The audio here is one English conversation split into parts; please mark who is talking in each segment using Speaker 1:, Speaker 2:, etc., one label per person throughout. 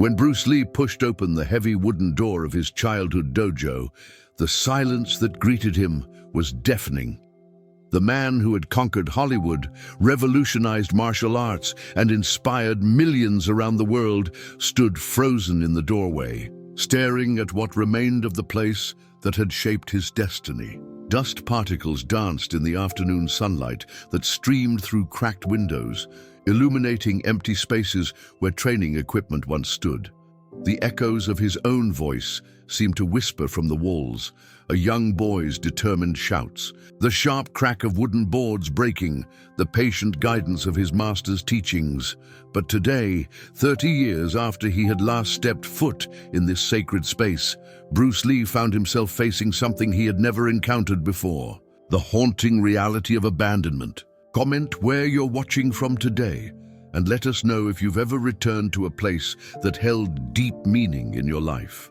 Speaker 1: When Bruce Lee pushed open the heavy wooden door of his childhood dojo, the silence that greeted him was deafening. The man who had conquered Hollywood, revolutionized martial arts, and inspired millions around the world stood frozen in the doorway, staring at what remained of the place that had shaped his destiny. Dust particles danced in the afternoon sunlight that streamed through cracked windows, illuminating empty spaces where training equipment once stood. The echoes of his own voice seemed to whisper from the walls, a young boy's determined shouts, the sharp crack of wooden boards breaking, the patient guidance of his master's teachings. But today, 30 years after he had last stepped foot in this sacred space, Bruce Lee found himself facing something he had never encountered before: the haunting reality of abandonment. Comment where you're watching from today, and let us know if you've ever returned to a place that held deep meaning in your life.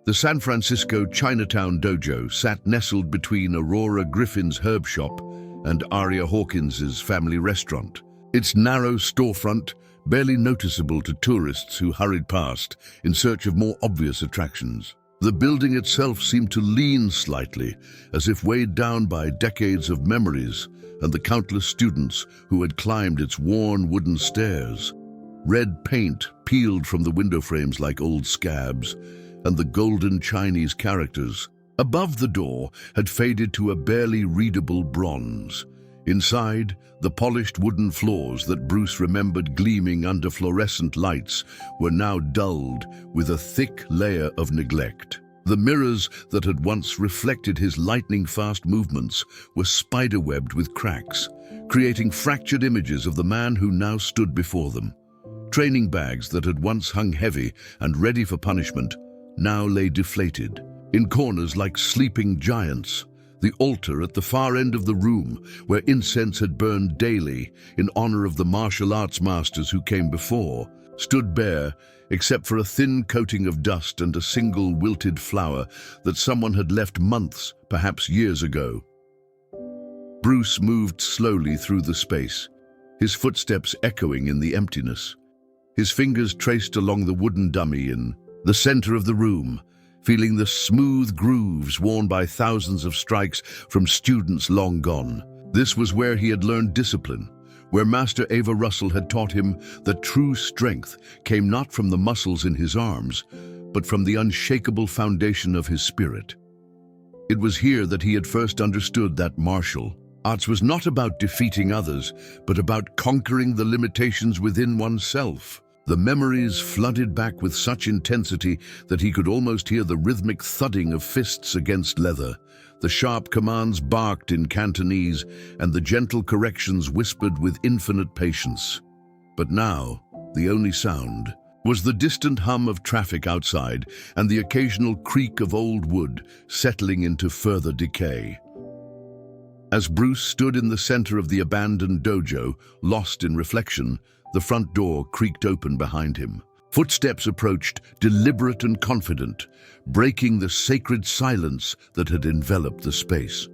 Speaker 1: The San Francisco Chinatown Dojo sat nestled between Aurora Griffin's herb shop and Aria Hawkins's family restaurant. Its narrow storefront, barely noticeable to tourists who hurried past in search of more obvious attractions. The building itself seemed to lean slightly, as if weighed down by decades of memories and the countless students who had climbed its worn wooden stairs. Red paint peeled from the window frames like old scabs, and the golden Chinese characters above the door had faded to a barely readable bronze. Inside, the polished wooden floors that Bruce remembered gleaming under fluorescent lights were now dulled with a thick layer of neglect. The mirrors that had once reflected his lightning-fast movements were spiderwebbed with cracks, creating fractured images of the man who now stood before them. Training bags that had once hung heavy and ready for punishment now lay deflated, in corners like sleeping giants. The altar at the far end of the room, where incense had burned daily in honor of the martial arts masters who came before, stood bare except for a thin coating of dust and a single wilted flower that someone had left months, perhaps years ago. Bruce moved slowly through the space, his footsteps echoing in the emptiness. His fingers traced along the wooden dummy in the center of the room, feeling the smooth grooves worn by thousands of strikes from students long gone. This was where he had learned discipline, where Master Ava Russell had taught him that true strength came not from the muscles in his arms, but from the unshakable foundation of his spirit. It was here that he had first understood that martial arts was not about defeating others, but about conquering the limitations within oneself. The memories flooded back with such intensity that he could almost hear the rhythmic thudding of fists against leather. The sharp commands barked in Cantonese, and the gentle corrections whispered with infinite patience. But now, the only sound was the distant hum of traffic outside and the occasional creak of old wood settling into further decay. As Bruce stood in the center of the abandoned dojo, lost in reflection, the front door creaked open behind him. Footsteps approached, deliberate and confident, breaking the sacred silence that had enveloped the space.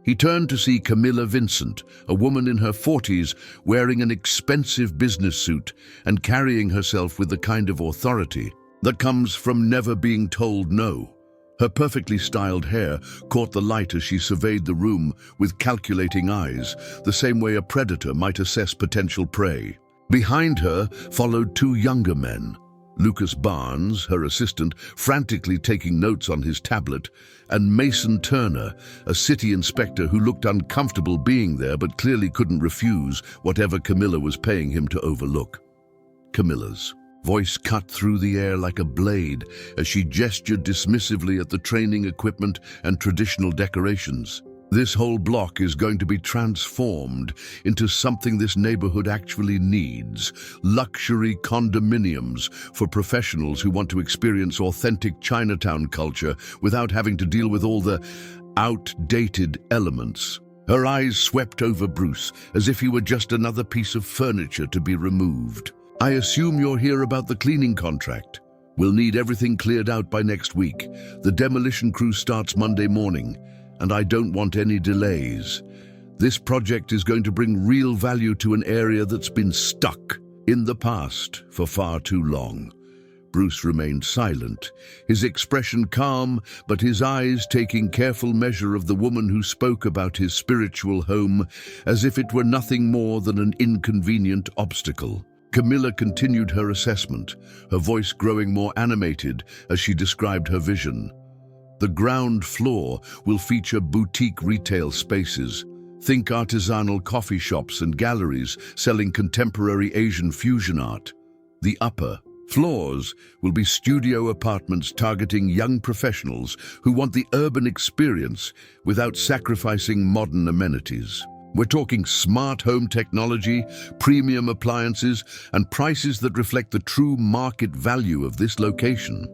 Speaker 1: He turned to see Camilla Vincent, a woman in her 40s, wearing an expensive business suit and carrying herself with the kind of authority that comes from never being told no. Her perfectly styled hair caught the light as she surveyed the room with calculating eyes, the same way a predator might assess potential prey. Behind her followed two younger men, Lucas Barnes, her assistant, frantically taking notes on his tablet, and Mason Turner, a city inspector who looked uncomfortable being there but clearly couldn't refuse whatever Camilla was paying him to overlook. Camilla's voice cut through the air like a blade as she gestured dismissively at the training equipment and traditional decorations. This whole block is going to be transformed into something this neighborhood actually needs: luxury condominiums for professionals who want to experience authentic Chinatown culture without having to deal with all the outdated elements. Her eyes swept over Bruce as if he were just another piece of furniture to be removed. "I assume you're here about the cleaning contract. We'll need everything cleared out by next week. The demolition crew starts Monday morning, and I don't want any delays. This project is going to bring real value to an area that's been stuck." In the past, for far too long. Bruce remained silent, his expression calm, but his eyes taking careful measure of the woman who spoke about his spiritual home as if it were nothing more than an inconvenient obstacle. Camilla continued her assessment, her voice growing more animated as she described her vision. The ground floor will feature boutique retail spaces. Think artisanal coffee shops and galleries selling contemporary Asian fusion art. The upper floors will be studio apartments targeting young professionals who want the urban experience without sacrificing modern amenities. We're talking smart home technology, premium appliances, and prices that reflect the true market value of this location.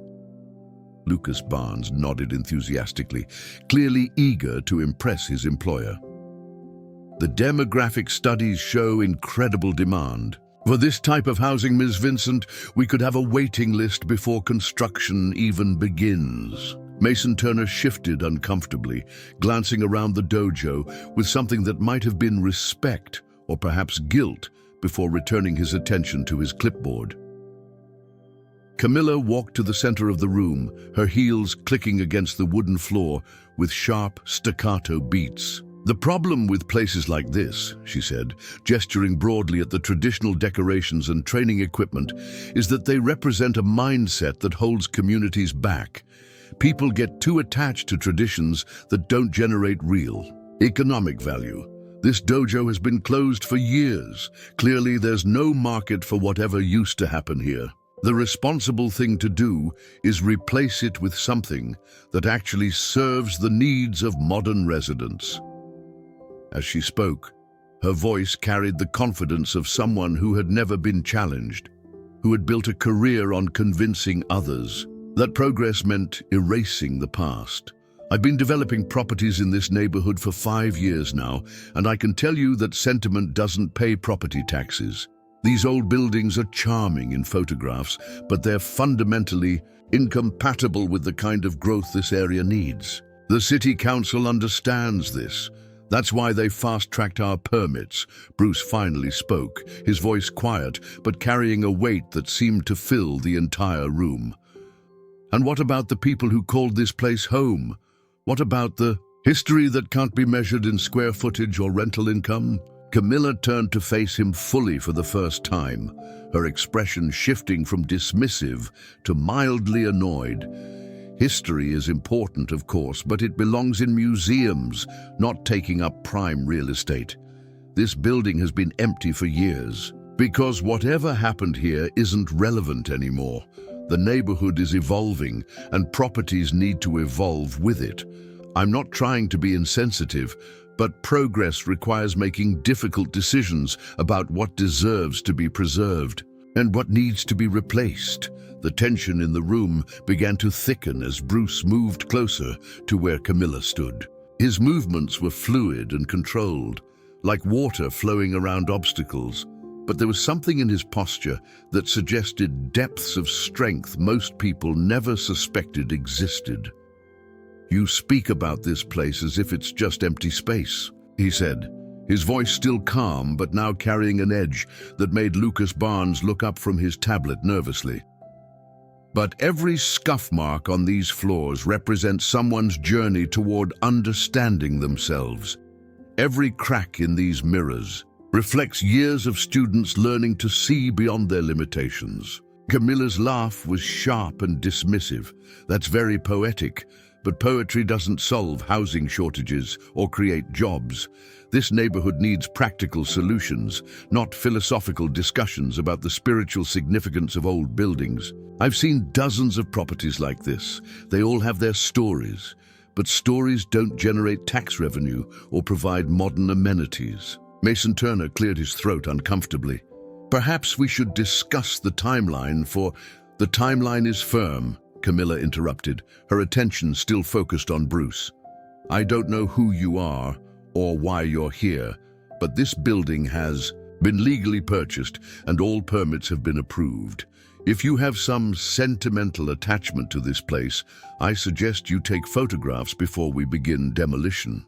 Speaker 1: Lucas Barnes nodded enthusiastically, clearly eager to impress his employer. The demographic studies show incredible demand. For this type of housing, Ms. Vincent, we could have a waiting list before construction even begins. Mason Turner shifted uncomfortably, glancing around the dojo with something that might have been respect or perhaps guilt before returning his attention to his clipboard. Camilla walked to the center of the room, her heels clicking against the wooden floor with sharp, staccato beats. The problem with places like this, she said, gesturing broadly at the traditional decorations and training equipment, is that they represent a mindset that holds communities back. People get too attached to traditions that don't generate real economic value. This dojo has been closed for years. Clearly, there's no market for whatever used to happen here. The responsible thing to do is replace it with something that actually serves the needs of modern residents. As she spoke, her voice carried the confidence of someone who had never been challenged, who had built a career on convincing others that progress meant erasing the past. I've been developing properties in this neighborhood for 5 years now, and I can tell you that sentiment doesn't pay property taxes. These old buildings are charming in photographs, but they're fundamentally incompatible with the kind of growth this area needs. The city council understands this. That's why they fast-tracked our permits. Bruce finally spoke, his voice quiet, but carrying a weight that seemed to fill the entire room. And what about the people who called this place home? What about the history that can't be measured in square footage or rental income? Camilla turned to face him fully for the first time, her expression shifting from dismissive to mildly annoyed. History is important, of course, but it belongs in museums, not taking up prime real estate. This building has been empty for years, because whatever happened here isn't relevant anymore. The neighborhood is evolving, and properties need to evolve with it. I'm not trying to be insensitive, but progress requires making difficult decisions about what deserves to be preserved and what needs to be replaced. The tension in the room began to thicken as Bruce moved closer to where Camilla stood. His movements were fluid and controlled, like water flowing around obstacles, but there was something in his posture that suggested depths of strength most people never suspected existed. "You speak about this place as if it's just empty space," he said, his voice still calm but now carrying an edge that made Lucas Barnes look up from his tablet nervously. "But every scuff mark on these floors represents someone's journey toward understanding themselves. Every crack in these mirrors reflects years of students learning to see beyond their limitations." Camilla's laugh was sharp and dismissive. "That's very poetic, but poetry doesn't solve housing shortages or create jobs. This neighborhood needs practical solutions, not philosophical discussions about the spiritual significance of old buildings. I've seen dozens of properties like this. They all have their stories, but stories don't generate tax revenue or provide modern amenities." Mason Turner cleared his throat uncomfortably. "Perhaps we should discuss the timeline for—" "The timeline is firm," Camilla interrupted, her attention still focused on Bruce. "I don't know who you are or why you're here, but this building has been legally purchased and all permits have been approved. If you have some sentimental attachment to this place, I suggest you take photographs before we begin demolition."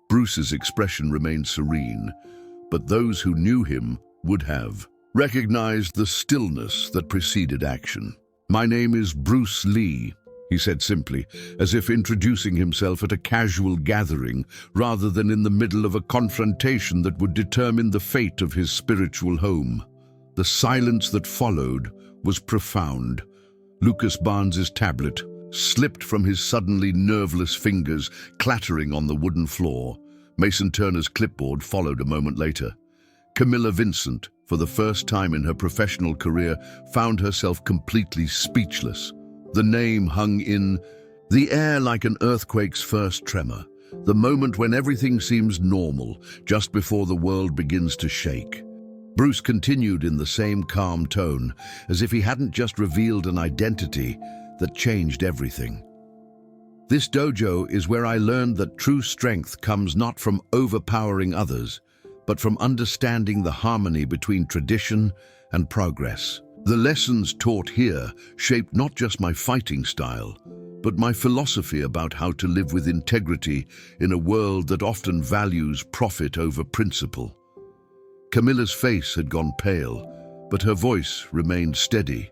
Speaker 1: Bruce's expression remained serene, but those who knew him would have recognized the stillness that preceded action. "My name is Bruce Lee," he said simply, as if introducing himself at a casual gathering rather than in the middle of a confrontation that would determine the fate of his spiritual home. The silence that followed was profound. Lucas Barnes's tablet slipped from his suddenly nerveless fingers, clattering on the wooden floor. Mason Turner's clipboard followed a moment later. Camilla Vincent, for the first time in her professional career, found herself completely speechless. The name hung in the air like an earthquake's first tremor, the moment when everything seems normal, just before the world begins to shake. Bruce continued in the same calm tone, as if he hadn't just revealed an identity that changed everything. "This dojo is where I learned that true strength comes not from overpowering others, but from understanding the harmony between tradition and progress. The lessons taught here shaped not just my fighting style, but my philosophy about how to live with integrity in a world that often values profit over principle." Camilla's face had gone pale, but her voice remained steady,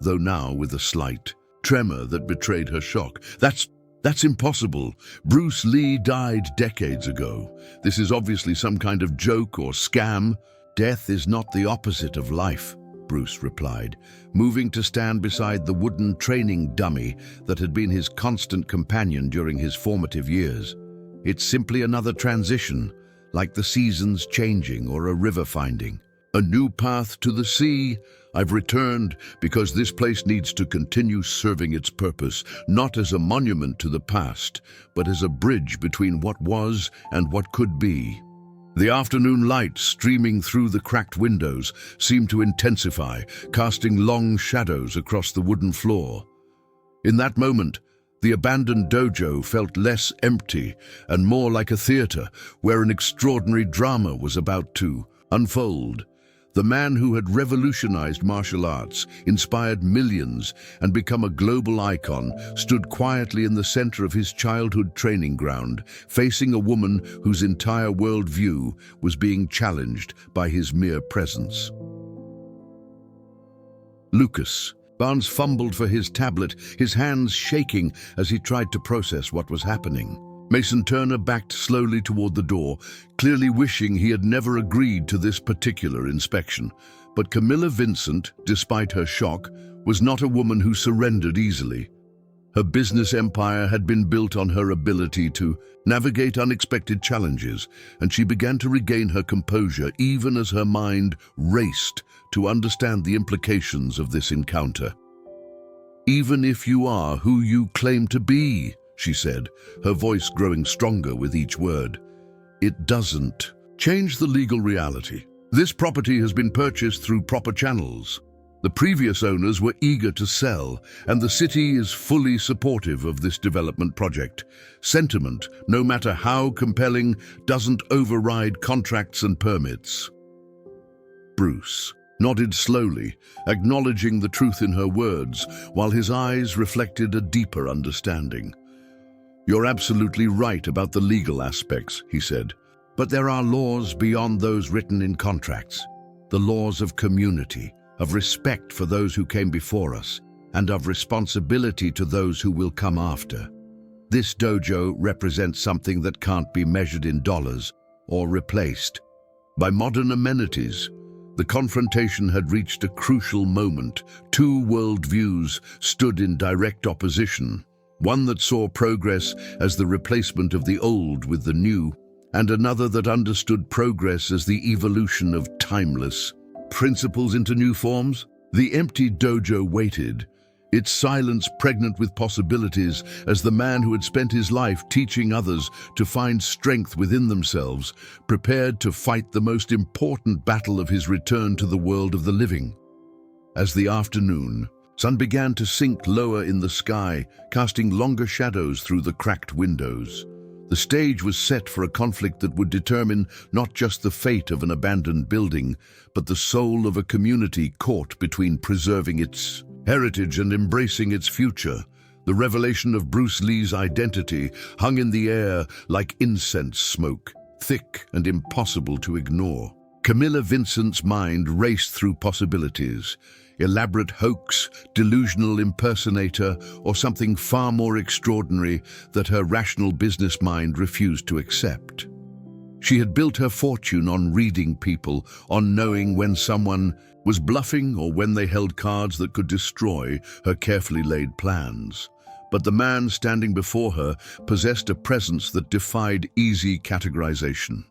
Speaker 1: though now with a slight tremor that betrayed her shock. That's impossible. Bruce Lee died decades ago. This is obviously some kind of joke or scam." "Death is not the opposite of life," Bruce replied, moving to stand beside the wooden training dummy that had been his constant companion during his formative years. "It's simply another transition, like the seasons changing or a river finding. A new path to the sea. I've returned because this place needs to continue serving its purpose, not as a monument to the past, but as a bridge between what was and what could be." The afternoon light streaming through the cracked windows seemed to intensify, casting long shadows across the wooden floor. In that moment, the abandoned dojo felt less empty and more like a theater where an extraordinary drama was about to unfold. The man who had revolutionized martial arts, inspired millions, and become a global icon stood quietly in the center of his childhood training ground, facing a woman whose entire worldview was being challenged by his mere presence. Lucas Barnes fumbled for his tablet, his hands shaking as he tried to process what was happening. Mason Turner backed slowly toward the door, clearly wishing he had never agreed to this particular inspection. But Camilla Vincent, despite her shock, was not a woman who surrendered easily. Her business empire had been built on her ability to navigate unexpected challenges, and she began to regain her composure even as her mind raced to understand the implications of this encounter. "Even if you are who you claim to be," she said, her voice growing stronger with each word, "it doesn't change the legal reality. This property has been purchased through proper channels. The previous owners were eager to sell, and the city is fully supportive of this development project. Sentiment, no matter how compelling, doesn't override contracts and permits." Bruce nodded slowly, acknowledging the truth in her words, while his eyes reflected a deeper understanding. "You're absolutely right about the legal aspects," he said. "But there are laws beyond those written in contracts. The laws of community, of respect for those who came before us, and of responsibility to those who will come after. This dojo represents something that can't be measured in dollars or replaced by modern amenities." The confrontation had reached a crucial moment. Two worldviews stood in direct opposition. One that saw progress as the replacement of the old with the new, and another that understood progress as the evolution of timeless principles into new forms. The empty dojo waited, its silence pregnant with possibilities, as the man who had spent his life teaching others to find strength within themselves prepared to fight the most important battle of his return to the world of the living. As the afternoon sun began to sink lower in the sky, casting longer shadows through the cracked windows, the stage was set for a conflict that would determine not just the fate of an abandoned building, but the soul of a community caught between preserving its heritage and embracing its future. The revelation of Bruce Lee's identity hung in the air like incense smoke, thick and impossible to ignore. Camilla Vincent's mind raced through possibilities. Elaborate hoax, delusional impersonator, or something far more extraordinary that her rational business mind refused to accept. She had built her fortune on reading people, on knowing when someone was bluffing or when they held cards that could destroy her carefully laid plans. But the man standing before her possessed a presence that defied easy categorization.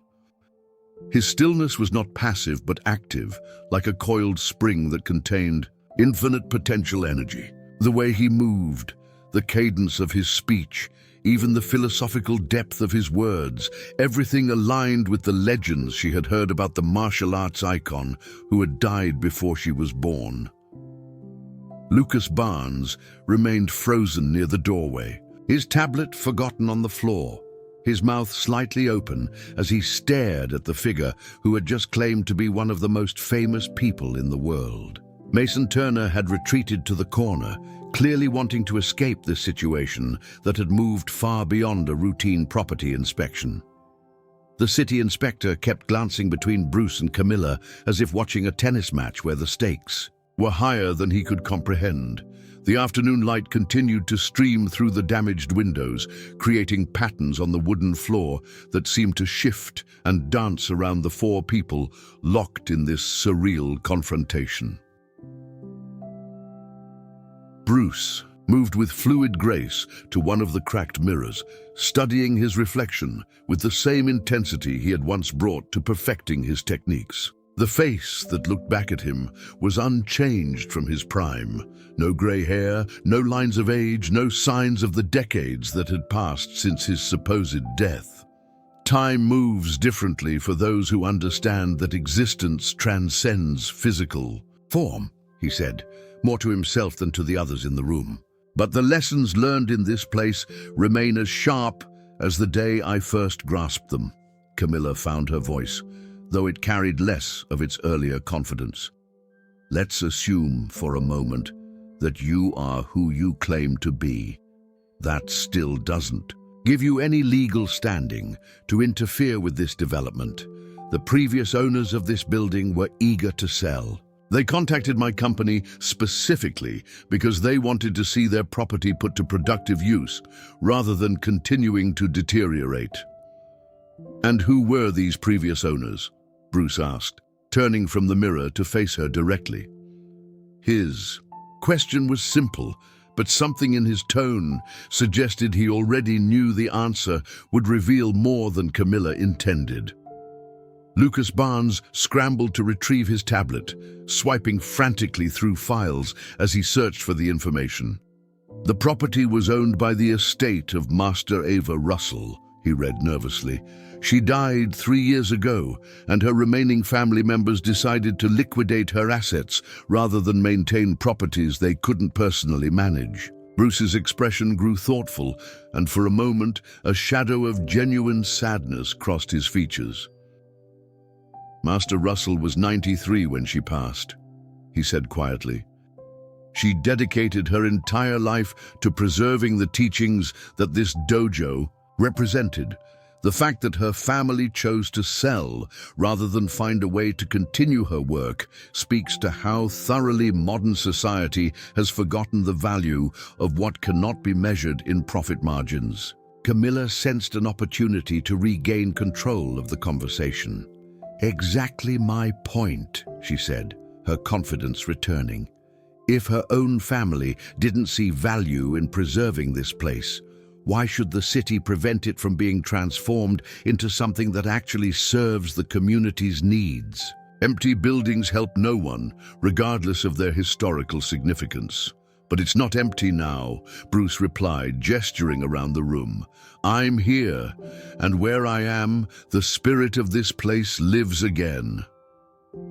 Speaker 1: His stillness was not passive but active, like a coiled spring that contained infinite potential energy. The way he moved, the cadence of his speech, even the philosophical depth of his words, everything aligned with the legends she had heard about the martial arts icon who had died before she was born. Lucas Barnes remained frozen near the doorway, his tablet forgotten on the floor, his mouth slightly open as he stared at the figure who had just claimed to be one of the most famous people in the world. Mason Turner had retreated to the corner, clearly wanting to escape this situation that had moved far beyond a routine property inspection. The city inspector kept glancing between Bruce and Camilla as if watching a tennis match where the stakes were higher than he could comprehend. The afternoon light continued to stream through the damaged windows, creating patterns on the wooden floor that seemed to shift and dance around the four people locked in this surreal confrontation. Bruce moved with fluid grace to one of the cracked mirrors, studying his reflection with the same intensity he had once brought to perfecting his techniques. The face that looked back at him was unchanged from his prime. No gray hair, no lines of age, no signs of the decades that had passed since his supposed death. Time moves differently for those who understand that existence transcends physical form, he said, more to himself than to the others in the room. But the lessons learned in this place remain as sharp as the day I first grasped them. Camilla found her voice, though it carried less of its earlier confidence. Let's assume for a moment that you are who you claim to be. That still doesn't give you any legal standing to interfere with this development. The previous owners of this building were eager to sell. They contacted my company specifically because they wanted to see their property put to productive use rather than continuing to deteriorate. And who were these previous owners? Bruce asked, turning from the mirror to face her directly. His question was simple, but something in his tone suggested he already knew the answer would reveal more than Camilla intended. Lucas Barnes scrambled to retrieve his tablet, swiping frantically through files as he searched for the information. The property was owned by the estate of Master Ava Russell, he read nervously. She died 3 years ago, and her remaining family members decided to liquidate her assets rather than maintain properties they couldn't personally manage. Bruce's expression grew thoughtful, and for a moment, a shadow of genuine sadness crossed his features. Master Russell was 93 when she passed, he said quietly. She dedicated her entire life to preserving the teachings that this dojo represented. The fact that her family chose to sell rather than find a way to continue her work speaks to how thoroughly modern society has forgotten the value of what cannot be measured in profit margins. Camilla sensed an opportunity to regain control of the conversation. Exactly my point, she said, her confidence returning. If her own family didn't see value in preserving this place, why should the city prevent it from being transformed into something that actually serves the community's needs? Empty buildings help no one, regardless of their historical significance. But it's not empty now, Bruce replied, gesturing around the room. I'm here, and where I am, the spirit of this place lives again.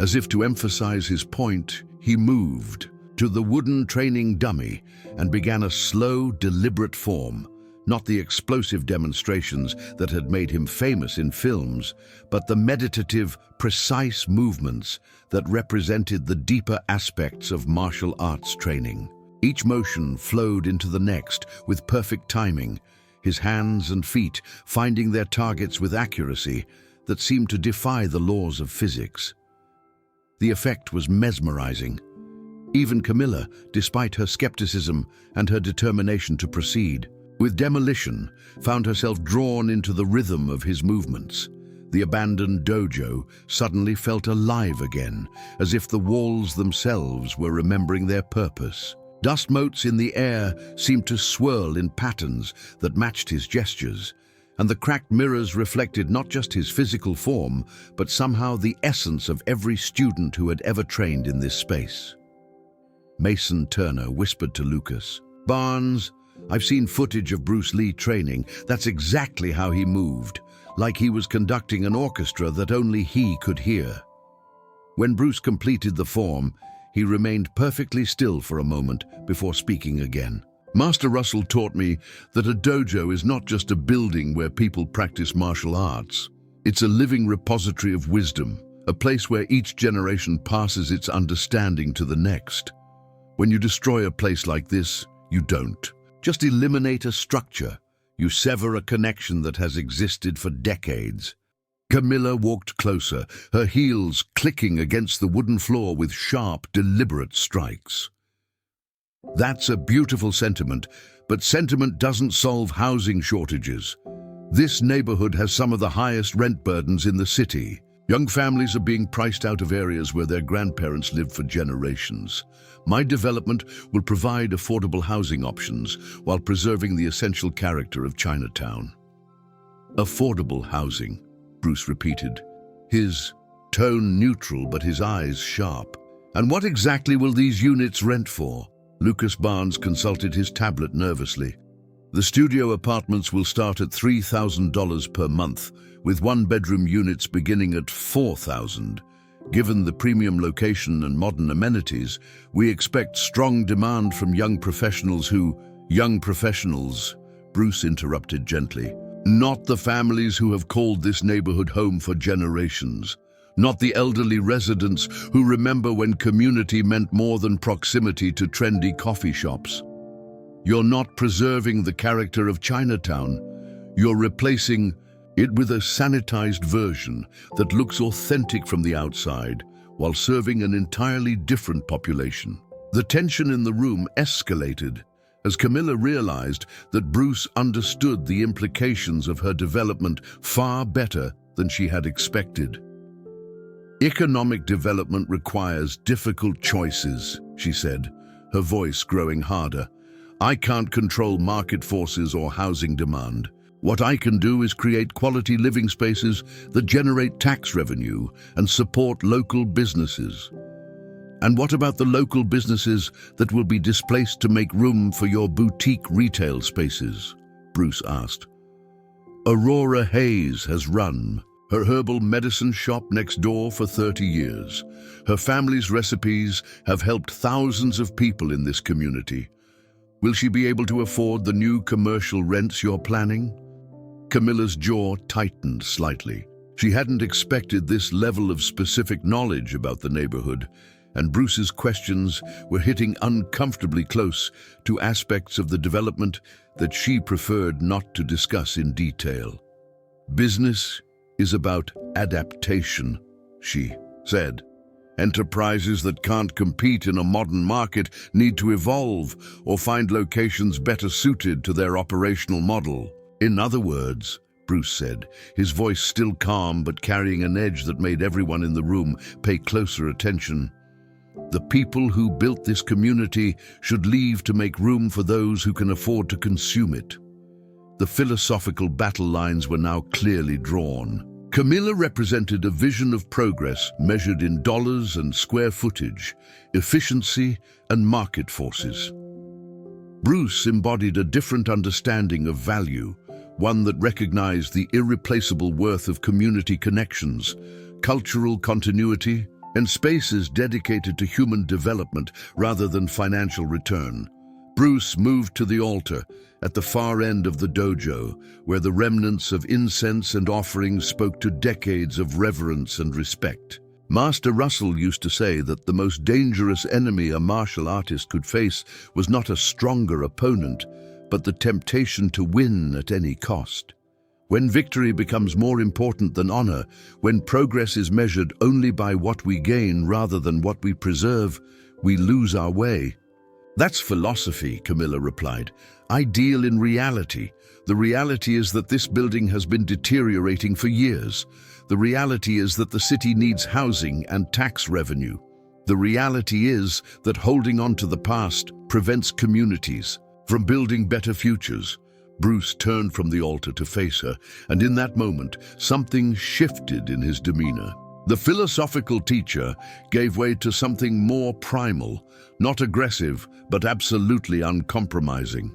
Speaker 1: As if to emphasize his point, he moved to the wooden training dummy and began a slow, deliberate form. Not the explosive demonstrations that had made him famous in films, but the meditative, precise movements that represented the deeper aspects of martial arts training. Each motion flowed into the next with perfect timing, his hands and feet finding their targets with accuracy that seemed to defy the laws of physics. The effect was mesmerizing. Even Camilla, despite her skepticism and her determination to proceed, with demolition, found herself drawn into the rhythm of his movements. The abandoned dojo suddenly felt alive again, as if the walls themselves were remembering their purpose. Dust motes in the air seemed to swirl in patterns that matched his gestures, and the cracked mirrors reflected not just his physical form, but somehow the essence of every student who had ever trained in this space. Mason Turner whispered to Lucas, "Barnes, I've seen footage of Bruce Lee training. That's exactly how he moved, like he was conducting an orchestra that only he could hear." When Bruce completed the form, he remained perfectly still for a moment before speaking again. "Master Russell taught me that a dojo is not just a building where people practice martial arts. It's a living repository of wisdom, a place where each generation passes its understanding to the next. When you destroy a place like this, you don't just eliminate a structure. You sever a connection that has existed for decades." Camilla walked closer, her heels clicking against the wooden floor with sharp, deliberate strikes. "That's a beautiful sentiment, but sentiment doesn't solve housing shortages. This neighborhood has some of the highest rent burdens in the city. Young families are being priced out of areas where their grandparents lived for generations. My development will provide affordable housing options while preserving the essential character of Chinatown." "Affordable housing," Bruce repeated, his tone neutral but his eyes sharp. "And what exactly will these units rent for?" Lucas Barnes consulted his tablet nervously. "The studio apartments will start at $3,000 per month, with one-bedroom units beginning at $4,000. Given the premium location and modern amenities, we expect strong demand from young professionals who—" "Young professionals," Bruce interrupted gently. "Not the families who have called this neighborhood home for generations. Not the elderly residents who remember when community meant more than proximity to trendy coffee shops. You're not preserving the character of Chinatown. You're replacing it with a sanitized version that looks authentic from the outside, while serving an entirely different population." The tension in the room escalated as Camilla realized that Bruce understood the implications of her development far better than she had expected. "Economic development requires difficult choices," she said, her voice growing harder. "I can't control market forces or housing demand. What I can do is create quality living spaces that generate tax revenue and support local businesses." "And what about the local businesses that will be displaced to make room for your boutique retail spaces?" Bruce asked. "Aurora Hayes has run her herbal medicine shop next door for 30 years. Her family's recipes have helped thousands of people in this community. Will she be able to afford the new commercial rents you're planning?" Camilla's jaw tightened slightly. She hadn't expected this level of specific knowledge about the neighborhood, and Bruce's questions were hitting uncomfortably close to aspects of the development that she preferred not to discuss in detail. "Business is about adaptation," she said. "Enterprises that can't compete in a modern market need to evolve or find locations better suited to their operational model." "In other words," Bruce said, his voice still calm but carrying an edge that made everyone in the room pay closer attention, "the people who built this community should leave to make room for those who can afford to consume it." The philosophical battle lines were now clearly drawn. Camilla represented a vision of progress measured in dollars and square footage, efficiency and market forces. Bruce embodied a different understanding of value, one that recognized the irreplaceable worth of community connections, cultural continuity, and spaces dedicated to human development rather than financial return. Bruce moved to the altar at the far end of the dojo, where the remnants of incense and offerings spoke to decades of reverence and respect. Master Russell used to say that the most dangerous enemy a martial artist could face was not a stronger opponent, but the temptation to win at any cost. When victory becomes more important than honor, when progress is measured only by what we gain rather than what we preserve, we lose our way. That's philosophy, Camilla replied. I deal in reality. The reality is that this building has been deteriorating for years. The reality is that the city needs housing and tax revenue. The reality is that holding on to the past prevents communities from building better futures. Bruce turned from the altar to face her, and in that moment, something shifted in his demeanor. The philosophical teacher gave way to something more primal, not aggressive, but absolutely uncompromising.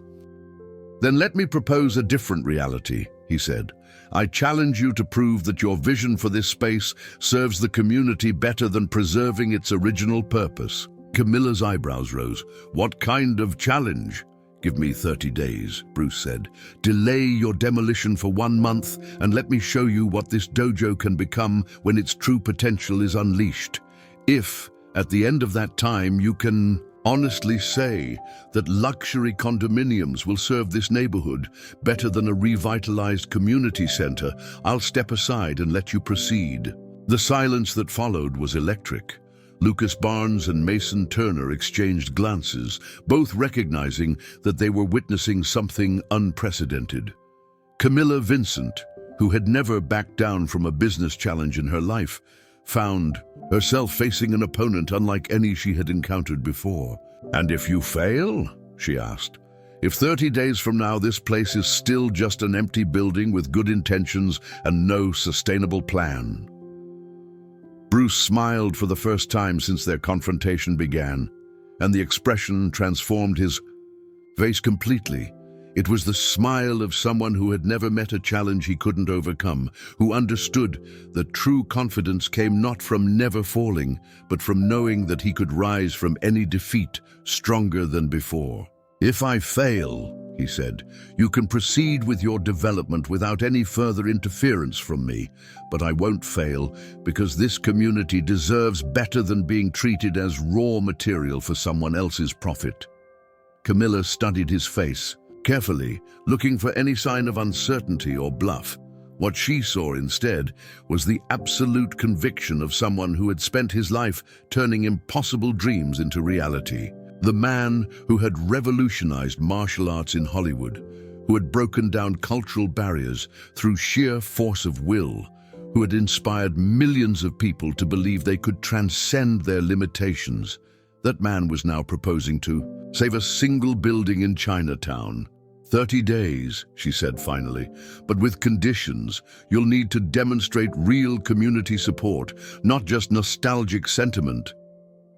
Speaker 1: Then let me propose a different reality, he said. I challenge you to prove that your vision for this space serves the community better than preserving its original purpose. Camilla's eyebrows rose. What kind of challenge? Give me 30 days, Bruce said. Delay your demolition for 1 month and let me show you what this dojo can become when its true potential is unleashed. If, at the end of that time, you can honestly say that luxury condominiums will serve this neighborhood better than a revitalized community center, I'll step aside and let you proceed. The silence that followed was electric. Lucas Barnes and Mason Turner exchanged glances, both recognizing that they were witnessing something unprecedented. Camilla Vincent, who had never backed down from a business challenge in her life, found herself facing an opponent unlike any she had encountered before. And if you fail? She asked. If 30 days from now this place is still just an empty building with good intentions and no sustainable plan? Bruce smiled for the first time since their confrontation began, and the expression transformed his face completely. It was the smile of someone who had never met a challenge he couldn't overcome, who understood that true confidence came not from never falling, but from knowing that he could rise from any defeat stronger than before. If I fail, he said, you can proceed with your development without any further interference from me, but I won't fail because this community deserves better than being treated as raw material for someone else's profit. Camilla studied his face carefully, looking for any sign of uncertainty or bluff. What she saw instead was the absolute conviction of someone who had spent his life turning impossible dreams into reality. The man who had revolutionized martial arts in Hollywood, who had broken down cultural barriers through sheer force of will, who had inspired millions of people to believe they could transcend their limitations. That man was now proposing to save a single building in Chinatown. 30 days, she said finally, but with conditions. You'll need to demonstrate real community support, not just nostalgic sentiment.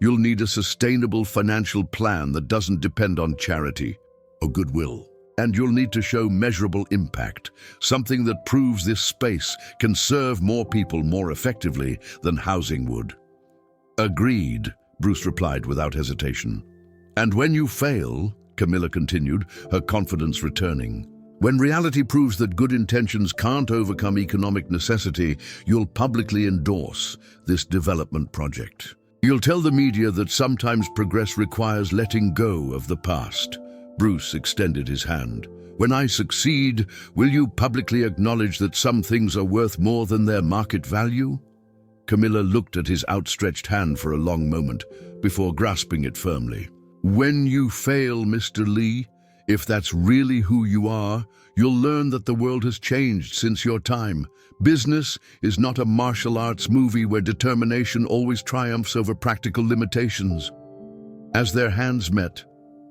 Speaker 1: You'll need a sustainable financial plan that doesn't depend on charity or goodwill. And you'll need to show measurable impact, something that proves this space can serve more people more effectively than housing would. Agreed, Bruce replied without hesitation. And when you fail, Camilla continued, her confidence returning, when reality proves that good intentions can't overcome economic necessity, you'll publicly endorse this development project. You'll tell the media that sometimes progress requires letting go of the past. Bruce extended his hand. When I succeed, will you publicly acknowledge that some things are worth more than their market value? Camilla looked at his outstretched hand for a long moment before grasping it firmly. When you fail, Mr. Lee, if that's really who you are, you'll learn that the world has changed since your time. Business is not a martial arts movie where determination always triumphs over practical limitations. As their hands met,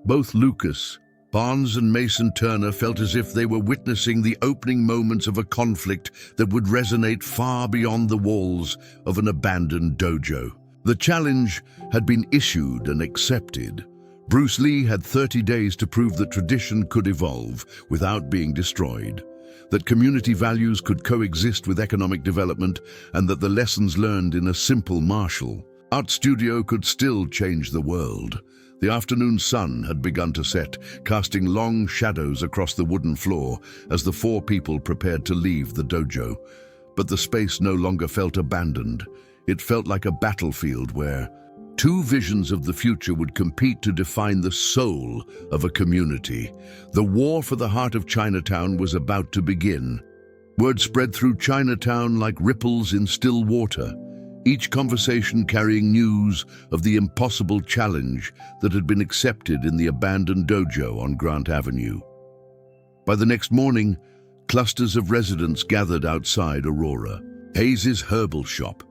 Speaker 1: both Lucas, Barnes and Mason Turner felt as if they were witnessing the opening moments of a conflict that would resonate far beyond the walls of an abandoned dojo. The challenge had been issued and accepted. Bruce Lee had 30 days to prove that tradition could evolve without being destroyed, that community values could coexist with economic development, and that the lessons learned in a simple martial art studio could still change the world. The afternoon sun had begun to set, casting long shadows across the wooden floor as the four people prepared to leave the dojo. But the space no longer felt abandoned. It felt like a battlefield where two visions of the future would compete to define the soul of a community. The war for the heart of Chinatown was about to begin. Word spread through Chinatown like ripples in still water, each conversation carrying news of the impossible challenge that had been accepted in the abandoned dojo on Grant Avenue. By the next morning, clusters of residents gathered outside Aurora, Hayes's herbal shop,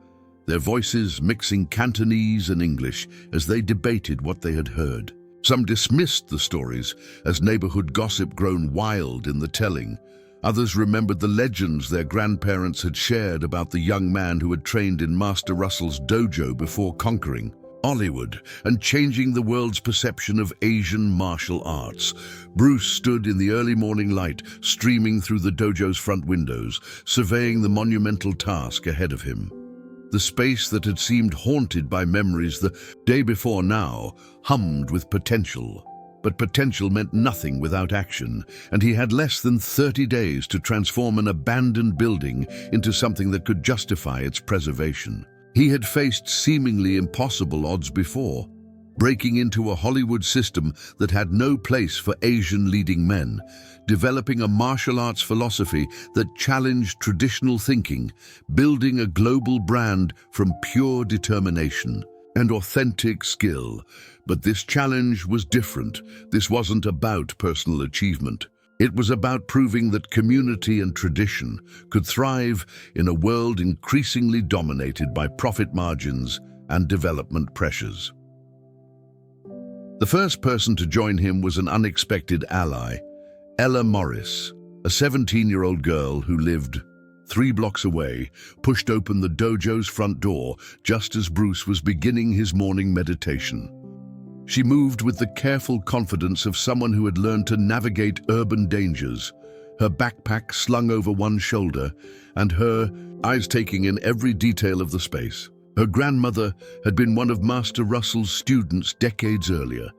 Speaker 1: their voices mixing Cantonese and English as they debated what they had heard. Some dismissed the stories as neighborhood gossip grown wild in the telling. Others remembered the legends their grandparents had shared about the young man who had trained in Master Russell's dojo before conquering Hollywood and changing the world's perception of Asian martial arts. Bruce stood in the early morning light, streaming through the dojo's front windows, surveying the monumental task ahead of him. The space that had seemed haunted by memories the day before now hummed with potential. But potential meant nothing without action, and he had less than 30 days to transform an abandoned building into something that could justify its preservation. He had faced seemingly impossible odds before, breaking into a Hollywood system that had no place for Asian leading men, developing a martial arts philosophy that challenged traditional thinking, building a global brand from pure determination and authentic skill. But this challenge was different. This wasn't about personal achievement. It was about proving that community and tradition could thrive in a world increasingly dominated by profit margins and development pressures. The first person to join him was an unexpected ally, Ella Morris, a 17-year-old girl who lived 3 blocks away, pushed open the dojo's front door just as Bruce was beginning his morning meditation. She moved with the careful confidence of someone who had learned to navigate urban dangers, her backpack slung over one shoulder and her eyes taking in every detail of the space. Her grandmother had been one of Master Russell's students decades earlier,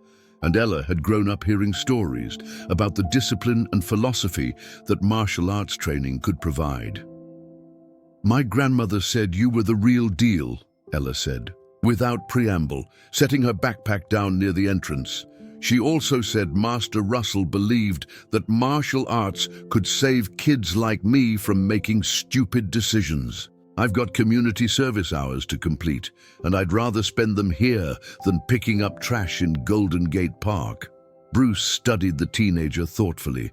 Speaker 1: and Ella had grown up hearing stories about the discipline and philosophy that martial arts training could provide. "My grandmother said you were the real deal," Ella said, without preamble, setting her backpack down near the entrance. She also said Master Russell believed that martial arts could save kids like me from making stupid decisions. "I've got community service hours to complete, and I'd rather spend them here than picking up trash in Golden Gate Park." Bruce studied the teenager thoughtfully.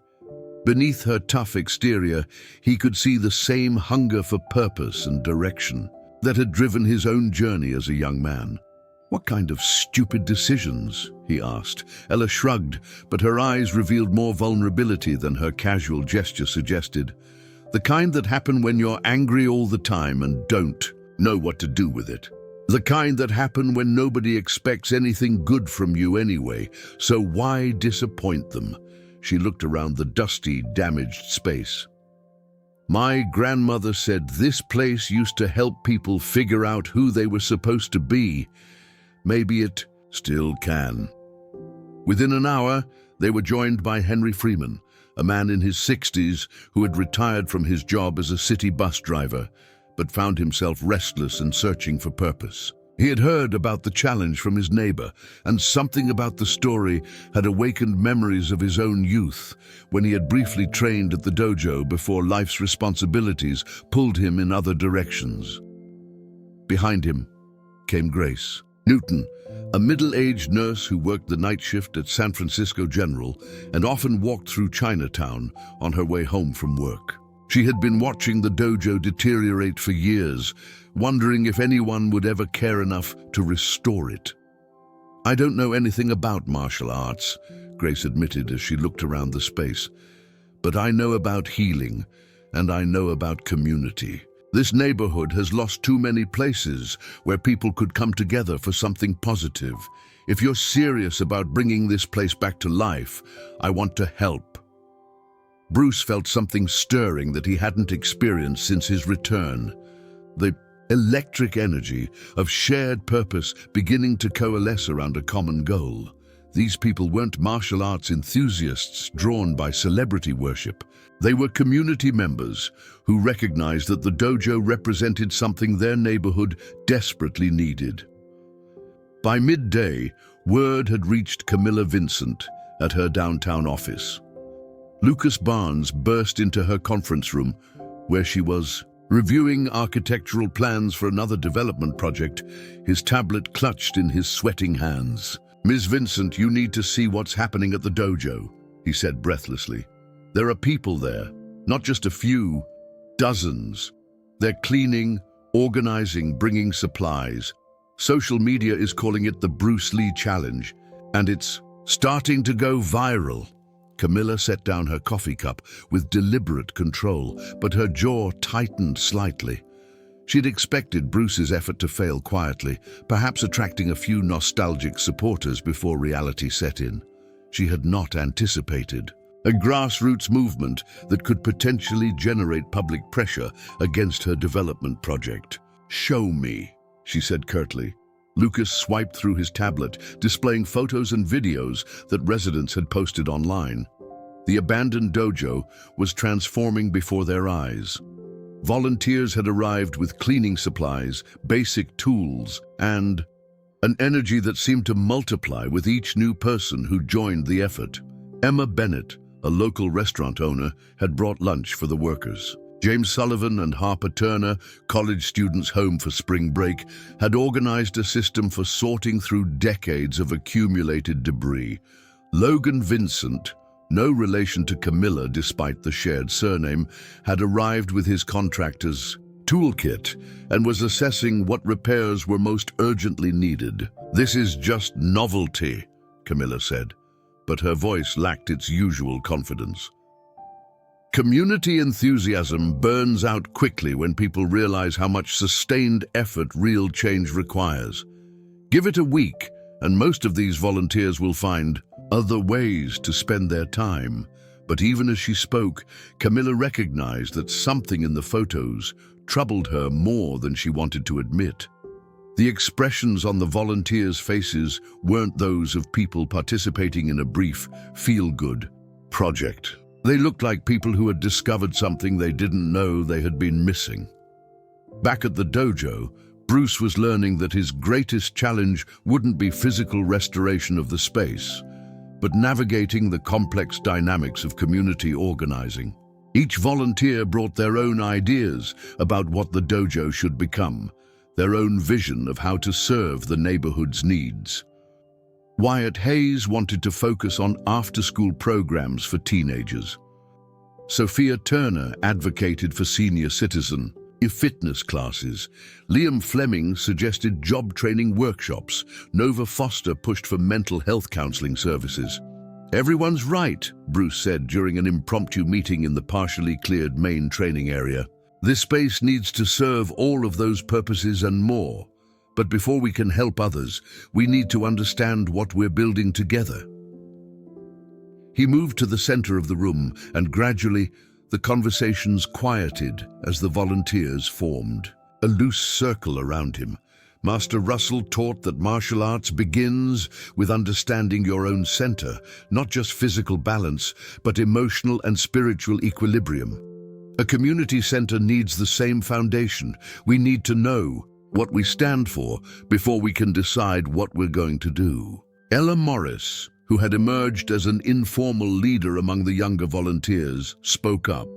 Speaker 1: Beneath her tough exterior, he could see the same hunger for purpose and direction that had driven his own journey as a young man. "What kind of stupid decisions?" he asked. Ella shrugged, but her eyes revealed more vulnerability than her casual gesture suggested. "The kind that happen when you're angry all the time and don't know what to do with it. The kind that happen when nobody expects anything good from you anyway, so why disappoint them?" She looked around the dusty, damaged space. "My grandmother said this place used to help people figure out who they were supposed to be. Maybe it still can." Within an hour, they were joined by Henry Freeman, a man in his 60s who had retired from his job as a city bus driver, but found himself restless and searching for purpose. He had heard about the challenge from his neighbor, and something about the story had awakened memories of his own youth, when he had briefly trained at the dojo before life's responsibilities pulled him in other directions. Behind him came Grace Newton, a middle-aged nurse who worked the night shift at San Francisco General and often walked through Chinatown on her way home from work. She had been watching the dojo deteriorate for years, wondering if anyone would ever care enough to restore it. "I don't know anything about martial arts," Grace admitted as she looked around the space, "but I know about healing, and I know about community. This neighborhood has lost too many places where people could come together for something positive. If you're serious about bringing this place back to life, I want to help." Bruce felt something stirring that he hadn't experienced since his return. The electric energy of shared purpose beginning to coalesce around a common goal. These people weren't martial arts enthusiasts drawn by celebrity worship. They were community members who recognized that the dojo represented something their neighborhood desperately needed. By midday, word had reached Camilla Vincent at her downtown office. Lucas Barnes burst into her conference room, where she was reviewing architectural plans for another development project, his tablet clutched in his sweating hands. "Ms. Vincent, you need to see what's happening at the dojo," he said breathlessly. "There are people there, not just a few, dozens. They're cleaning, organizing, bringing supplies. Social media is calling it the Bruce Lee Challenge, and it's starting to go viral." Camilla set down her coffee cup with deliberate control, but her jaw tightened slightly. She'd expected Bruce's effort to fail quietly, perhaps attracting a few nostalgic supporters before reality set in. She had not anticipated a grassroots movement that could potentially generate public pressure against her development project. "Show me," she said curtly. Lucas swiped through his tablet, displaying photos and videos that residents had posted online. The abandoned dojo was transforming before their eyes. Volunteers had arrived with cleaning supplies, basic tools, and an energy that seemed to multiply with each new person who joined the effort. Emma Bennett, a local restaurant owner, had brought lunch for the workers. James Sullivan and Harper Turner, college students home for spring break, had organized a system for sorting through decades of accumulated debris. Logan Vincent, no relation to Camilla despite the shared surname, had arrived with his contractor's toolkit and was assessing what repairs were most urgently needed. "This is just novelty," Camilla said, but her voice lacked its usual confidence. "Community enthusiasm burns out quickly when people realize how much sustained effort real change requires. Give it a week, and most of these volunteers will find other ways to spend their time." But even as she spoke, Camilla recognized that something in the photos troubled her more than she wanted to admit. The expressions on the volunteers' faces weren't those of people participating in a brief, feel-good project. They looked like people who had discovered something they didn't know they had been missing. Back at the dojo, Bruce was learning that his greatest challenge wouldn't be physical restoration of the space, but navigating the complex dynamics of community organizing. Each volunteer brought their own ideas about what the dojo should become, their own vision of how to serve the neighborhood's needs. Wyatt Hayes wanted to focus on after-school programs for teenagers. Sophia Turner advocated for senior citizen fitness classes. Liam Fleming suggested job training workshops. Nova Foster pushed for mental health counseling services. "Everyone's right," Bruce said during an impromptu meeting in the partially cleared main training area. "This space needs to serve all of those purposes and more. But before we can help others, we need to understand what we're building together." He moved to the center of the room, and gradually, the conversations quieted as the volunteers formed a loose circle around him. Master Russell taught that martial arts begins with understanding your own center, not just physical balance, but emotional and spiritual equilibrium. A community center needs the same foundation. We need to know what we stand for before we can decide what we're going to do. Ella Morris, who had emerged as an informal leader among the younger volunteers, spoke up.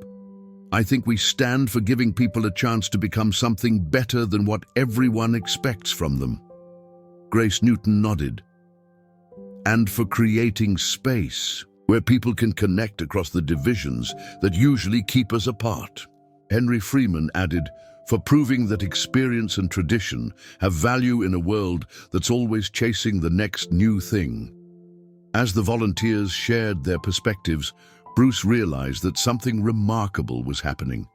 Speaker 1: "I think we stand for giving people a chance to become something better than what everyone expects from them." Grace Newton nodded. "And for creating space where people can connect across the divisions that usually keep us apart." Henry Freeman added, "For proving that experience and tradition have value in a world that's always chasing the next new thing." As the volunteers shared their perspectives, Bruce realized that something remarkable was happening.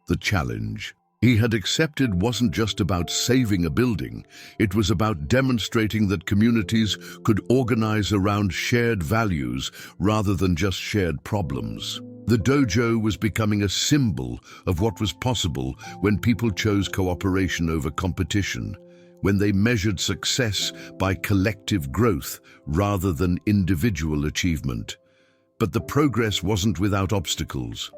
Speaker 1: The challenge he had accepted wasn't just about saving a building. It was about demonstrating that communities could organize around shared values rather than just shared problems. The dojo was becoming a symbol of what was possible when people chose cooperation over competition, when they measured success by collective growth rather than individual achievement. But the progress wasn't without obstacles.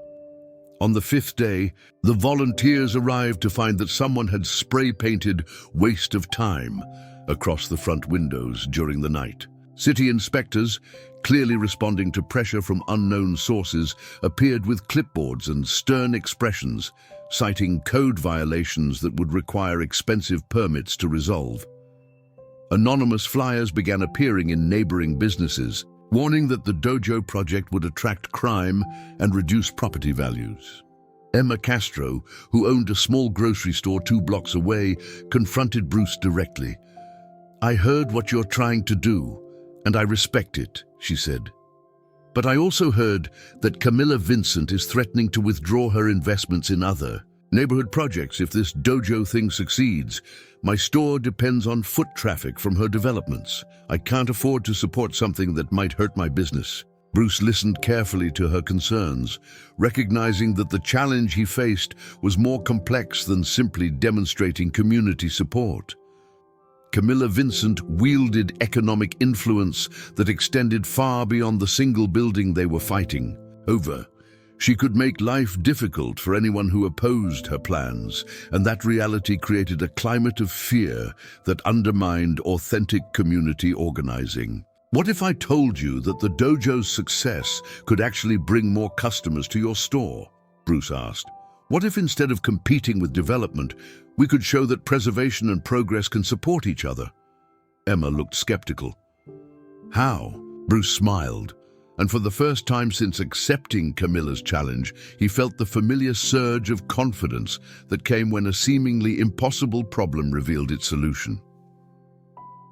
Speaker 1: On the fifth day, the volunteers arrived to find that someone had spray-painted "waste of time" across the front windows during the night. City inspectors clearly responding to pressure from unknown sources, appeared with clipboards and stern expressions, citing code violations that would require expensive permits to resolve. Anonymous flyers began appearing in neighboring businesses, warning that the dojo project would attract crime and reduce property values. Emma Castro, who owned a small grocery store 2 blocks away, confronted Bruce directly. "I heard what you're trying to do, and I respect it," she said. "But I also heard that Camilla Vincent is threatening to withdraw her investments in other neighborhood projects if this dojo thing succeeds. My store depends on foot traffic from her developments. I can't afford to support something that might hurt my business." Bruce listened carefully to her concerns, recognizing that the challenge he faced was more complex than simply demonstrating community support. Camilla Vincent wielded economic influence that extended far beyond the single building they were fighting over. She could make life difficult for anyone who opposed her plans, and that reality created a climate of fear that undermined authentic community organizing. "What if I told you that the dojo's success could actually bring more customers to your store?" Bruce asked. "What if instead of competing with development, we could show that preservation and progress can support each other?" Emma looked skeptical. "How?" Bruce smiled, and for the first time since accepting Camilla's challenge, he felt the familiar surge of confidence that came when a seemingly impossible problem revealed its solution.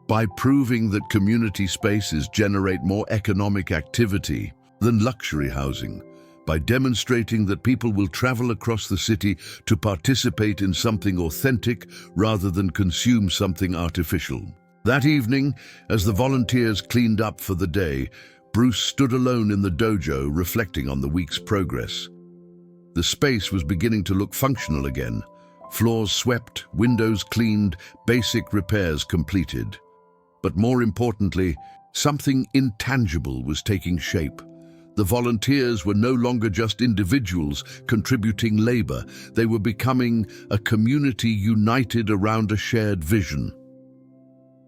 Speaker 1: "By proving that community spaces generate more economic activity than luxury housing, by demonstrating that people will travel across the city to participate in something authentic rather than consume something artificial." That evening, as the volunteers cleaned up for the day, Bruce stood alone in the dojo, reflecting on the week's progress. The space was beginning to look functional again. Floors swept, windows cleaned, basic repairs completed. But more importantly, something intangible was taking shape. The volunteers were no longer just individuals contributing labor. They were becoming a community united around a shared vision.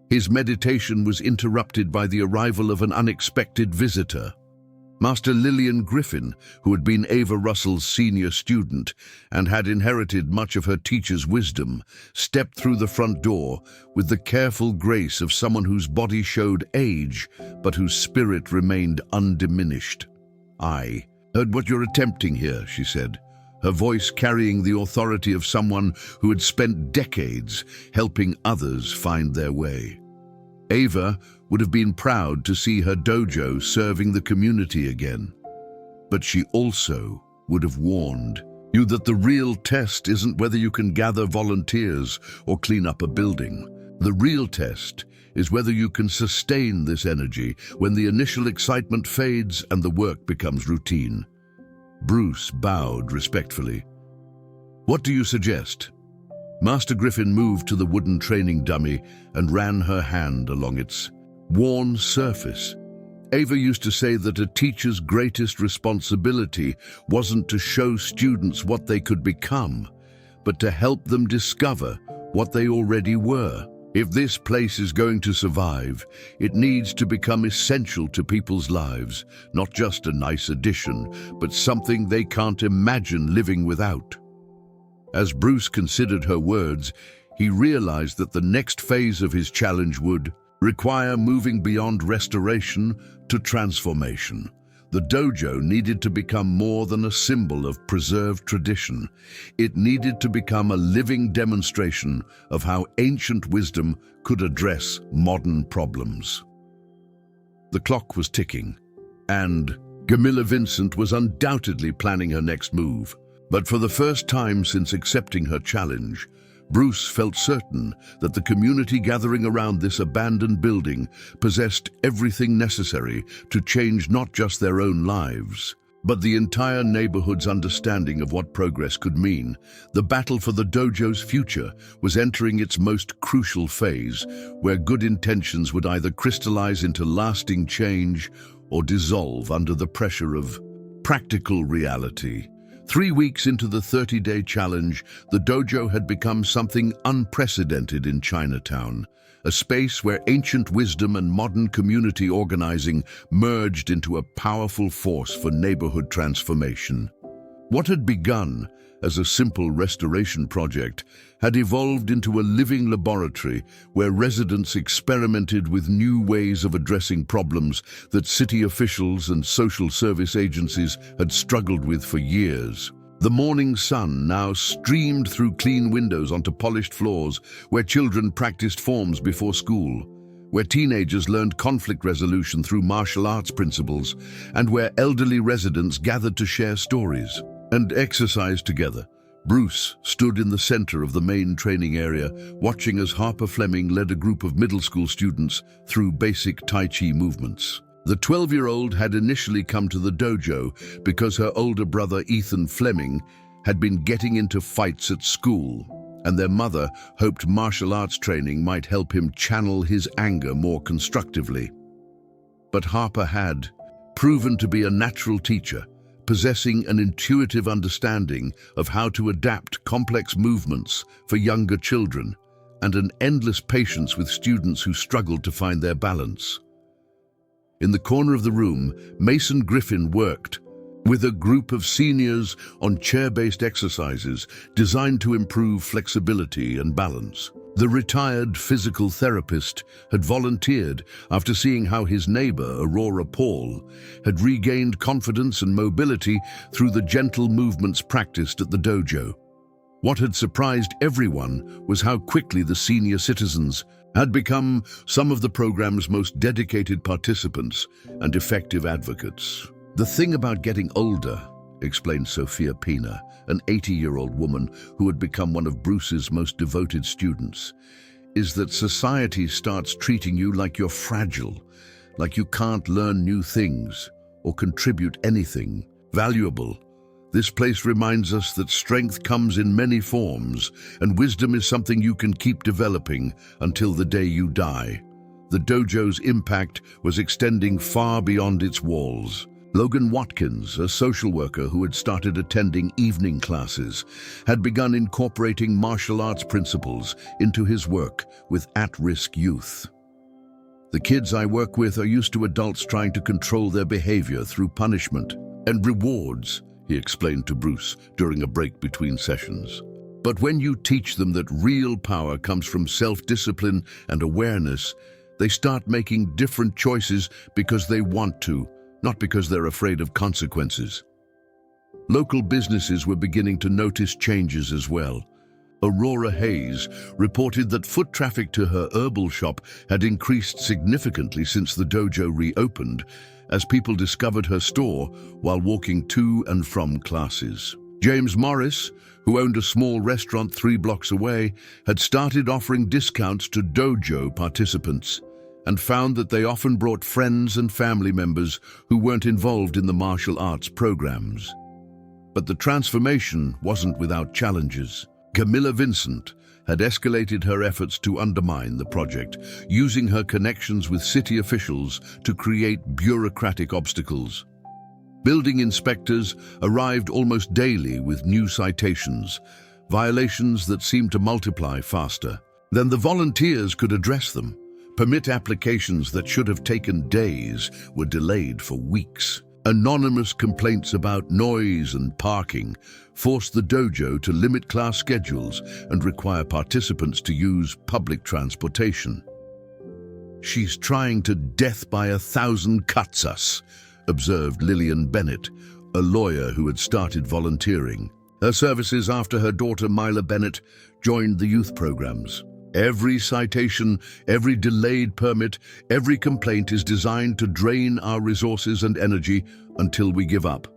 Speaker 1: His meditation was interrupted by the arrival of an unexpected visitor. Master Lillian Griffin, who had been Ava Russell's senior student and had inherited much of her teacher's wisdom, stepped through the front door with the careful grace of someone whose body showed age, but whose spirit remained undiminished. "I heard what you're attempting here," she said, her voice carrying the authority of someone who had spent decades helping others find their way. Ava would have been proud to see her dojo serving the community again. But she also would have warned you that the real test isn't whether you can gather volunteers or clean up a building. The real test is whether you can sustain this energy when the initial excitement fades and the work becomes routine. Bruce bowed respectfully. "What do you suggest?" Master Griffin moved to the wooden training dummy and ran her hand along its worn surface. Ava used to say that a teacher's greatest responsibility wasn't to show students what they could become, but to help them discover what they already were. If this place is going to survive, it needs to become essential to people's lives, not just a nice addition, but something they can't imagine living without. As Bruce considered her words, he realized that the next phase of his challenge would require moving beyond restoration to transformation. The dojo needed to become more than a symbol of preserved tradition. It needed to become a living demonstration of how ancient wisdom could address modern problems. The clock was ticking, and Camilla Vincent was undoubtedly planning her next move. But for the first time since accepting her challenge, Bruce felt certain that the community gathering around this abandoned building possessed everything necessary to change not just their own lives, but the entire neighborhood's understanding of what progress could mean. The battle for the dojo's future was entering its most crucial phase, where good intentions would either crystallize into lasting change or dissolve under the pressure of practical reality. 3 weeks into the 30-day challenge, the dojo had become something unprecedented in Chinatown, a space where ancient wisdom and modern community organizing merged into a powerful force for neighborhood transformation. What had begun as a simple restoration project had evolved into a living laboratory where residents experimented with new ways of addressing problems that city officials and social service agencies had struggled with for years. The morning sun now streamed through clean windows onto polished floors where children practiced forms before school, where teenagers learned conflict resolution through martial arts principles, and where elderly residents gathered to share stories and exercise together. Bruce stood in the center of the main training area, watching as Harper Fleming led a group of middle school students through basic Tai Chi movements. The 12-year-old had initially come to the dojo because her older brother Ethan Fleming had been getting into fights at school, and their mother hoped martial arts training might help him channel his anger more constructively. But Harper had proven to be a natural teacher, possessing an intuitive understanding of how to adapt complex movements for younger children, and an endless patience with students who struggled to find their balance. In the corner of the room, Mason Griffin worked with a group of seniors on chair-based exercises designed to improve flexibility and balance. The retired physical therapist had volunteered after seeing how his neighbor, Aurora Paul, had regained confidence and mobility through the gentle movements practiced at the dojo. What had surprised everyone was how quickly the senior citizens had become some of the program's most dedicated participants and effective advocates. "The thing about getting older," explained Sophia Pina, an 80-year-old woman who had become one of Bruce's most devoted students, "is that society starts treating you like you're fragile, like you can't learn new things or contribute anything valuable. This place reminds us that strength comes in many forms, and wisdom is something you can keep developing until the day you die." The dojo's impact was extending far beyond its walls. Logan Watkins, a social worker who had started attending evening classes, had begun incorporating martial arts principles into his work with at-risk youth. "The kids I work with are used to adults trying to control their behavior through punishment and rewards," he explained to Bruce during a break between sessions. "But when you teach them that real power comes from self-discipline and awareness, they start making different choices because they want to, not because they're afraid of consequences." Local businesses were beginning to notice changes as well. Aurora Hayes reported that foot traffic to her herbal shop had increased significantly since the dojo reopened, as people discovered her store while walking to and from classes. James Morris, who owned a small restaurant 3 blocks away, had started offering discounts to dojo participants, and found that they often brought friends and family members who weren't involved in the martial arts programs. But the transformation wasn't without challenges. Camilla Vincent had escalated her efforts to undermine the project, using her connections with city officials to create bureaucratic obstacles. Building inspectors arrived almost daily with new citations, violations that seemed to multiply faster than the volunteers could address them. Permit applications that should have taken days were delayed for weeks. Anonymous complaints about noise and parking forced the dojo to limit class schedules and require participants to use public transportation. "She's trying to death by 1,000 cuts us," observed Lillian Bennett, a lawyer who had started volunteering her services after her daughter Myla Bennett joined the youth programs. "Every citation, every delayed permit, every complaint is designed to drain our resources and energy until we give up."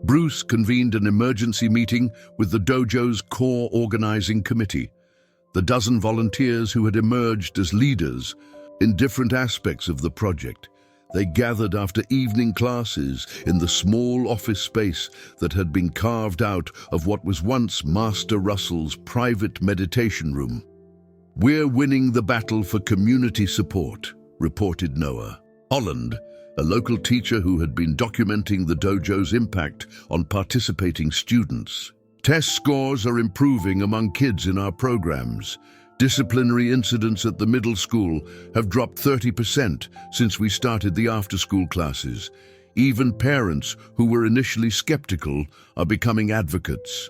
Speaker 1: Bruce convened an emergency meeting with the dojo's core organizing committee, the dozen volunteers who had emerged as leaders in different aspects of the project. They gathered after evening classes in the small office space that had been carved out of what was once Master Russell's private meditation room. "We're winning the battle for community support," reported Noah Holland, a local teacher who had been documenting the dojo's impact on participating students. Test scores are improving among kids in our programs. Disciplinary incidents at the middle school have dropped 30% since we started the after-school classes. Even parents who were initially skeptical are becoming advocates.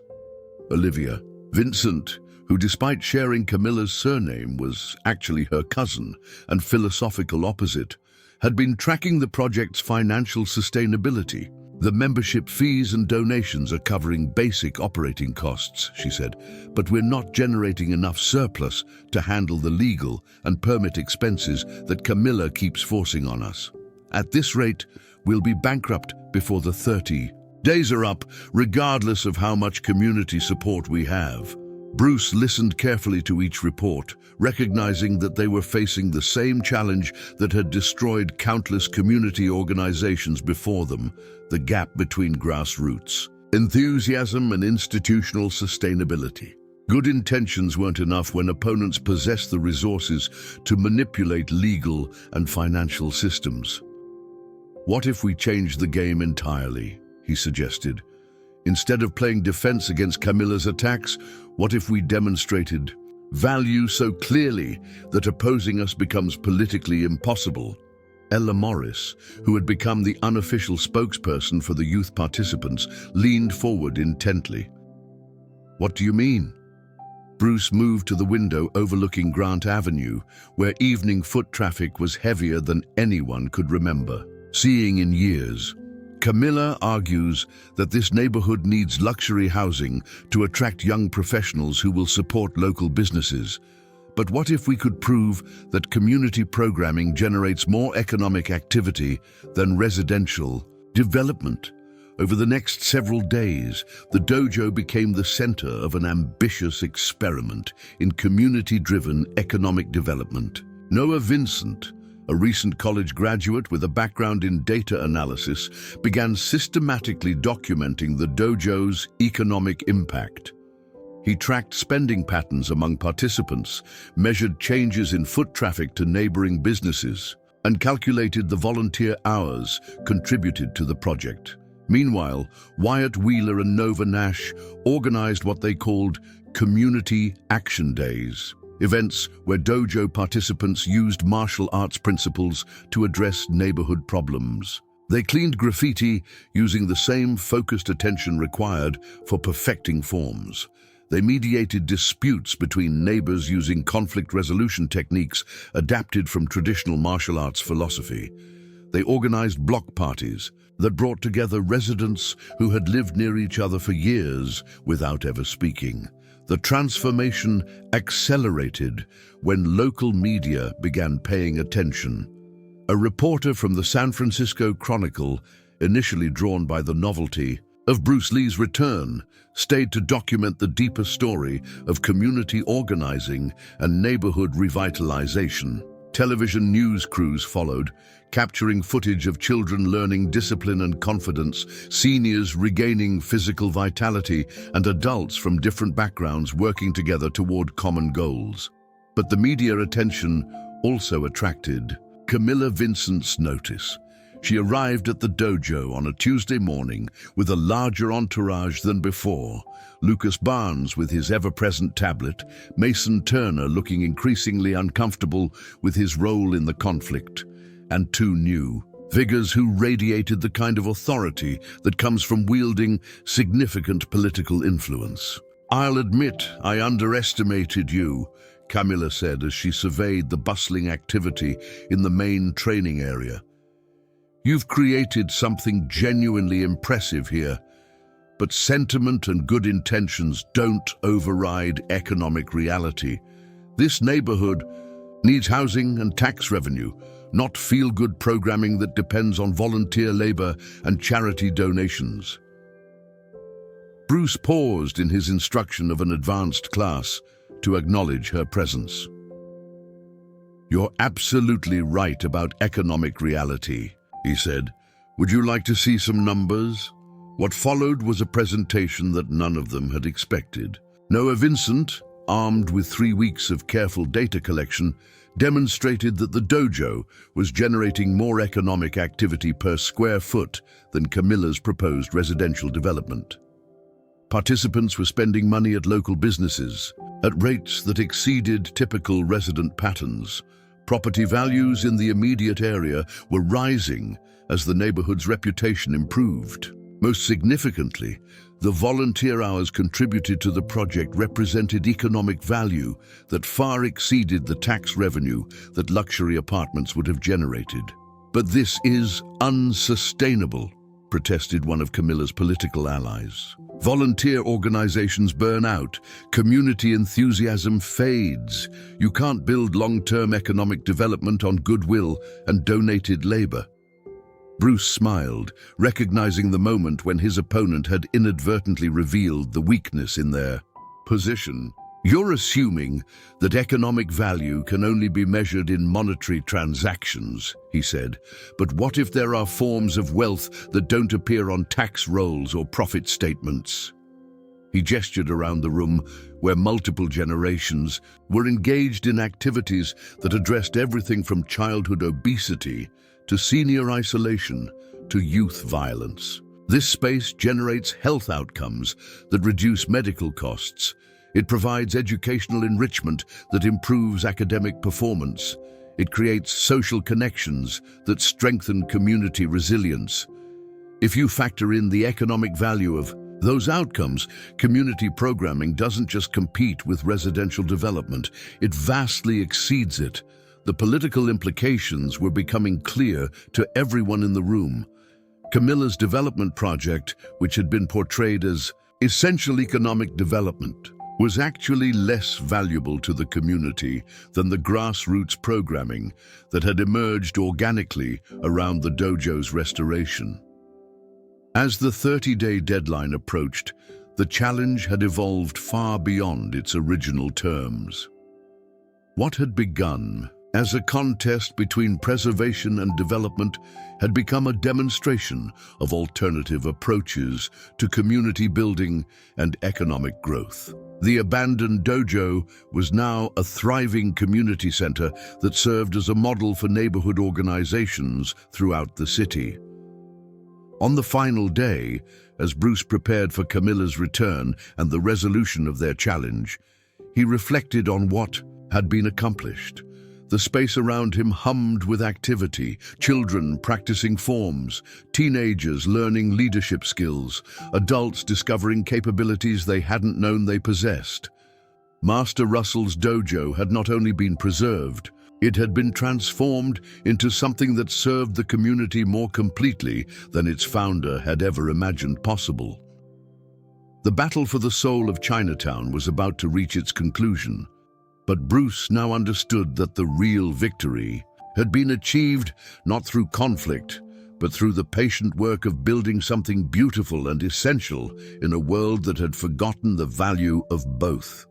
Speaker 1: Olivia. Vincent, who despite sharing Camilla's surname was actually her cousin and philosophical opposite, had been tracking the project's financial sustainability. The membership fees and donations are covering basic operating costs, she said, but we're not generating enough surplus to handle the legal and permit expenses that Camilla keeps forcing on us. At this rate, we'll be bankrupt before the 30 days are up, regardless of how much community support we have. Bruce listened carefully to each report, recognizing that they were facing the same challenge that had destroyed countless community organizations before them, the gap between grassroots, enthusiasm and institutional sustainability. Good intentions weren't enough when opponents possessed the resources to manipulate legal and financial systems. What if we changed the game entirely, he suggested. Instead of playing defense against Camilla's attacks, what if we demonstrated value so clearly that opposing us becomes politically impossible? Ella Morris, who had become the unofficial spokesperson for the youth participants, leaned forward intently. What do you mean? Bruce moved to the window overlooking Grant Avenue, where evening foot traffic was heavier than anyone could remember, seeing in years. Camilla argues that this neighborhood needs luxury housing to attract young professionals who will support local businesses. But what if we could prove that community programming generates more economic activity than residential development? Over the next several days, the dojo became the center of an ambitious experiment in community-driven economic development. Noah Vincent, a recent college graduate with a background in data analysis, began systematically documenting the dojo's economic impact. He tracked spending patterns among participants, measured changes in foot traffic to neighboring businesses, and calculated the volunteer hours contributed to the project. Meanwhile, Wyatt Wheeler and Nova Nash organized what they called Community Action Days, events where dojo participants used martial arts principles to address neighborhood problems. They cleaned graffiti using the same focused attention required for perfecting forms. They mediated disputes between neighbors using conflict resolution techniques adapted from traditional martial arts philosophy. They organized block parties that brought together residents who had lived near each other for years without ever speaking. The transformation accelerated when local media began paying attention. A reporter from the San Francisco Chronicle, initially drawn by the novelty of Bruce Lee's return, stayed to document the deeper story of community organizing and neighborhood revitalization. Television news crews followed, capturing footage of children learning discipline and confidence, seniors regaining physical vitality, and adults from different backgrounds working together toward common goals. But the media attention also attracted Camilla Vincent's notice. She arrived at the dojo on a Tuesday morning with a larger entourage than before. Lucas Barnes with his ever-present tablet, Mason Turner looking increasingly uncomfortable with his role in the conflict, and two new figures who radiated the kind of authority that comes from wielding significant political influence. "I'll admit I underestimated you," Camilla said as she surveyed the bustling activity in the main training area. "You've created something genuinely impressive here, but sentiment and good intentions don't override economic reality. This neighborhood needs housing and tax revenue, not feel-good programming that depends on volunteer labor and charity donations." Bruce paused in his instruction of an advanced class to acknowledge her presence. "You're absolutely right about economic reality," he said. "Would you like to see some numbers?" What followed was a presentation that none of them had expected. Noah Vincent, armed with 3 weeks of careful data collection, demonstrated that the dojo was generating more economic activity per square foot than Camilla's proposed residential development. Participants were spending money at local businesses at rates that exceeded typical resident patterns. Property values in the immediate area were rising as the neighborhood's reputation improved. Most significantly, the volunteer hours contributed to the project represented economic value that far exceeded the tax revenue that luxury apartments would have generated. But this is unsustainable, protested one of Camilla's political allies. Volunteer organizations burn out, community enthusiasm fades. You can't build long-term economic development on goodwill and donated labor. Bruce smiled, recognizing the moment when his opponent had inadvertently revealed the weakness in their position. You're assuming that economic value can only be measured in monetary transactions, he said. But what if there are forms of wealth that don't appear on tax rolls or profit statements? He gestured around the room where multiple generations were engaged in activities that addressed everything from childhood obesity to senior isolation to youth violence. This space generates health outcomes that reduce medical costs. It provides educational enrichment that improves academic performance. It creates social connections that strengthen community resilience. If you factor in the economic value of those outcomes, community programming doesn't just compete with residential development, it vastly exceeds it. The political implications were becoming clear to everyone in the room. Camilla's development project, which had been portrayed as essential economic development, was actually less valuable to the community than the grassroots programming that had emerged organically around the dojo's restoration. As the 30-day deadline approached, the challenge had evolved far beyond its original terms. What had begun as a contest between preservation and development had become a demonstration of alternative approaches to community building and economic growth. The abandoned dojo was now a thriving community center that served as a model for neighborhood organizations throughout the city. On the final day, as Bruce prepared for Camilla's return and the resolution of their challenge, he reflected on what had been accomplished. The space around him hummed with activity, children practicing forms, teenagers learning leadership skills, adults discovering capabilities they hadn't known they possessed. Master Russell's dojo had not only been preserved, it had been transformed into something that served the community more completely than its founder had ever imagined possible. The battle for the soul of Chinatown was about to reach its conclusion. But Bruce now understood that the real victory had been achieved not through conflict, but through the patient work of building something beautiful and essential in a world that had forgotten the value of both.